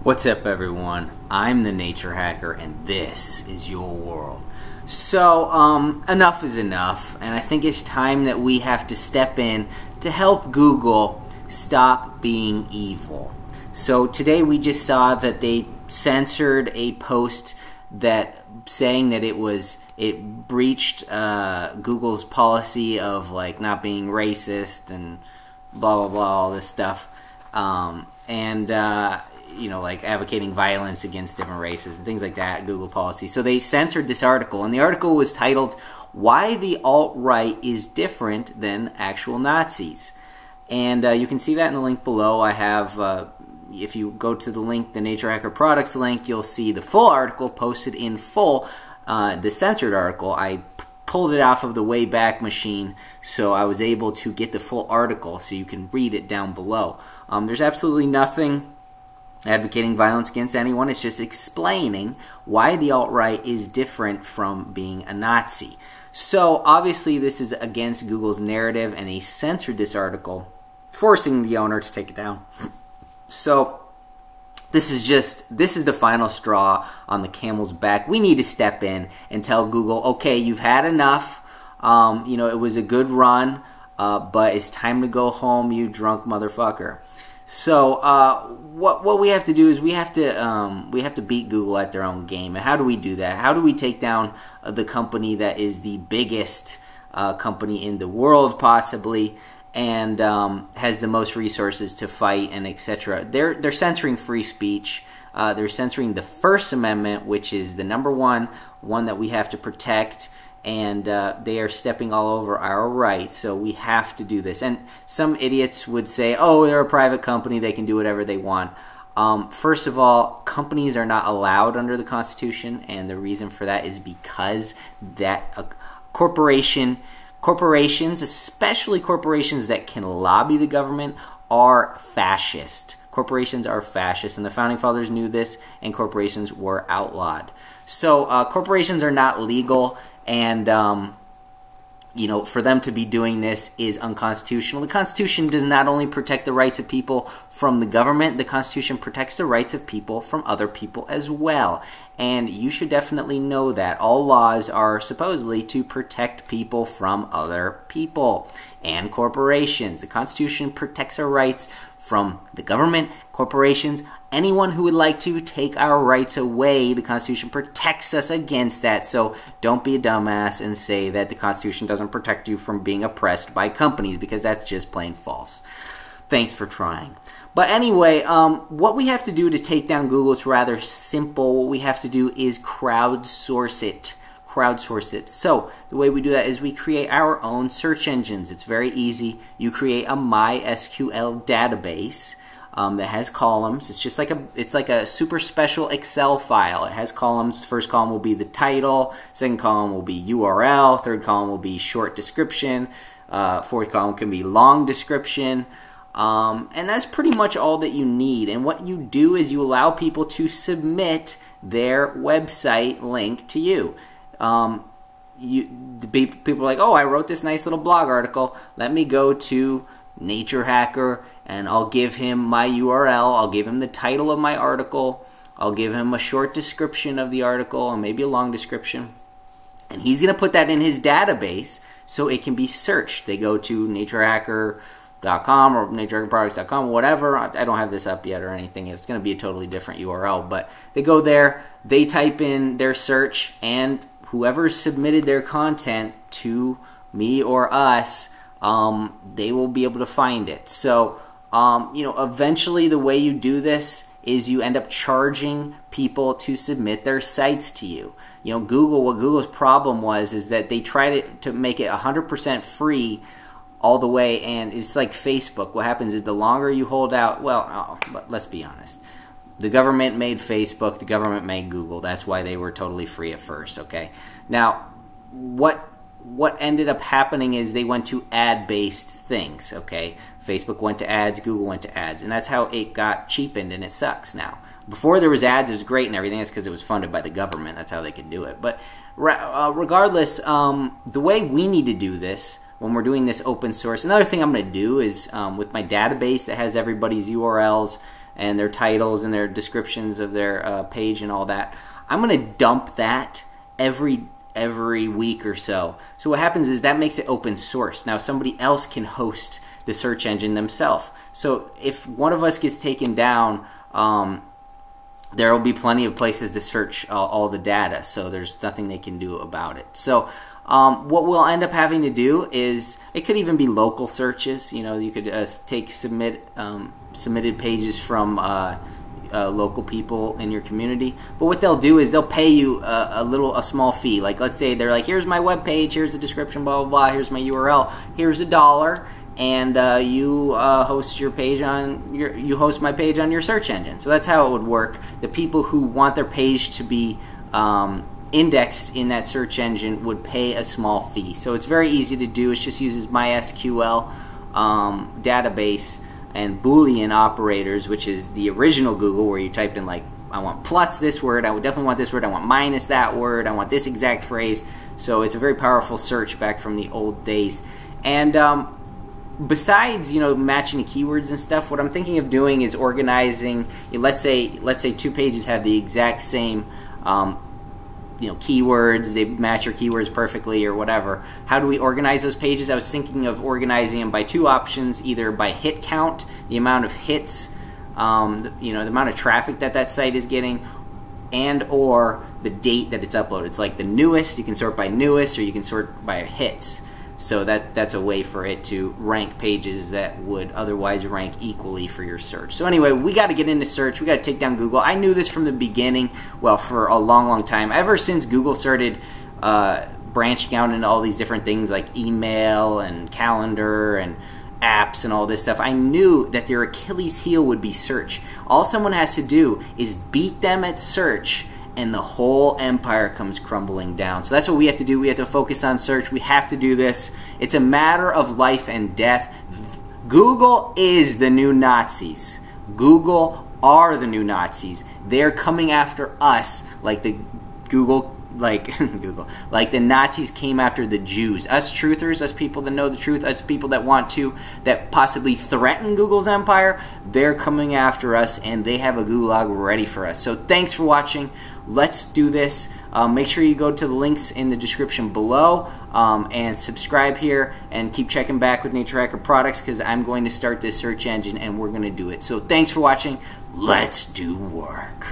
What's up, everyone? I'm the Nature Hacker, and this is your world. So, enough is enough, and I think it's time that we have to step in to help Google stop being evil. So today we just saw that they censored a post that saying that it breached Google's policy of like not being racist and blah blah blah, all this stuff, you know, like advocating violence against different races and things like that, Google policy. So they censored this article, and the article was titled, "Why the Alt-Right is Different Than Actual Nazis." And you can see that in the link below. I have, if you go to the link, the Nature Hacker Products link, you'll see the full article posted in full, the censored article. I pulled it off of the Wayback machine, so I was able to get the full article, so you can read it down below. There's absolutely nothing advocating violence against anyone. It's just explaining why the alt-right is different from being a Nazi. So obviously this is against Google's narrative, and they censored this article, forcing the owner to take it down. So this is the final straw on the camel's back. We need to step in and tell Google, okay, you've had enough. You know, it was a good run, but it's time to go home, you drunk motherfucker. So what we have to do is we have to beat Google at their own game. And how do we do that? How do we take down the company that is the biggest company in the world, possibly, and has the most resources to fight and etc.? They're censoring free speech. They're censoring the First Amendment, which is the number one that we have to protect. And they are stepping all over our rights, so we have to do this. And some idiots would say, oh, they're a private company, they can do whatever they want. First of all, companies are not allowed under the Constitution, and the reason for that is because that corporations, especially corporations that can lobby the government, are fascist. Corporations are fascist, and the Founding Fathers knew this, and corporations were outlawed. So corporations are not legal, and you know, for them to be doing this is unconstitutional. The Constitution does not only protect the rights of people from the government, the Constitution protects the rights of people from other people as well. And you should definitely know that. All laws are supposedly to protect people from other people and corporations. The Constitution protects our rights from the government, corporations, anyone who would like to take our rights away. The Constitution protects us against that. So don't be a dumbass and say that the Constitution doesn't protect you from being oppressed by companies, because that's just plain false. Thanks for trying. But anyway, what we have to do to take down Google is rather simple. What we have to do is crowdsource it. So the way we do that is we create our own search engines. It's very easy. You create a MySQL database that has columns. It's just like a super special Excel file. It has columns. First column will be the title. Second column will be URL. Third column will be short description. Fourth column can be long description. And that's pretty much all that you need. And what you do is you allow people to submit their website link to you. People are like, oh, I wrote this nice little blog article. Let me go to Nature Hacker, and I'll give him my URL. I'll give him the title of my article. I'll give him a short description of the article and maybe a long description. And he's going to put that in his database so it can be searched. They go to naturehacker.com or naturehackerproducts.com, whatever. I don't have this up yet or anything. It's going to be a totally different URL. But they go there, they type in their search, and whoever submitted their content to me or us, they will be able to find it. So, you know, eventually the way you do this is you end up charging people to submit their sites to you. You know, what Google's problem was is that they tried to make it 100% free all the way, and it's like Facebook. What happens is the longer you hold out, but let's be honest. The government made Facebook, the government made Google. That's why they were totally free at first, okay? Now, what ended up happening is they went to ad-based things, okay? Facebook went to ads, Google went to ads, and that's how it got cheapened, and it sucks now. Before there was ads, it was great and everything. That's because it was funded by the government. That's how they could do it. But regardless, the way we need to do this when we're doing this open source, another thing I'm going to do is with my database that has everybody's URLs, and their titles and their descriptions of their page and all that. I'm going to dump that every week or so. So what happens is that makes it open source. Now somebody else can host the search engine themselves. So if one of us gets taken down, there will be plenty of places to search all the data, so there's nothing they can do about it. So what we'll end up having to do is, it could even be local searches. You know, you could take submitted pages from local people in your community. But what they'll do is they'll pay you a small fee. Like, let's say they're like, here's my web page, here's the description, blah blah blah, here's my URL, here's $1, and you host your page on you host my page on your search engine. So that's how it would work. The people who want their page to be indexed in that search engine would pay a small fee. So it's very easy to do. It just uses MySQL database and Boolean operators, which is the original Google, where you type in, like, I want plus this word, I would definitely want this word, I want minus that word, I want this exact phrase. So it's a very powerful search back from the old days. And besides, you know, matching the keywords and stuff, what I'm thinking of doing is organizing. Let's say 2 pages have the exact same you know, keywords, they match your keywords perfectly or whatever. How do we organize those pages? I was thinking of organizing them by 2 options, either by hit count, the amount of hits, you know, the amount of traffic that site is getting, and or the date that it's uploaded. It's like the newest, you can sort by newest, or you can sort by hits. So that's a way for it to rank pages that would otherwise rank equally for your search. So anyway, we got to get into search. We got to take down Google. I knew this from the beginning, well, for a long time. Ever since Google started branching out into all these different things like email and calendar and apps and all this stuff, I knew that their Achilles heel would be search. All someone has to do is beat them at search, and the whole empire comes crumbling down. So that's what we have to do. We have to focus on search. We have to do this. It's a matter of life and death. Google is the new Nazis. Google are the new Nazis. They're coming after us like the like the Nazis came after the Jews. Us truthers, us people that know the truth, us people that possibly threaten Google's empire, they're coming after us, and they have a gulag ready for us. So thanks for watching. Let's do this. Make sure you go to the links in the description below and subscribe here, and keep checking back with Nature Hacker Products, because I'm going to start this search engine and we're going to do it. So thanks for watching. Let's do work.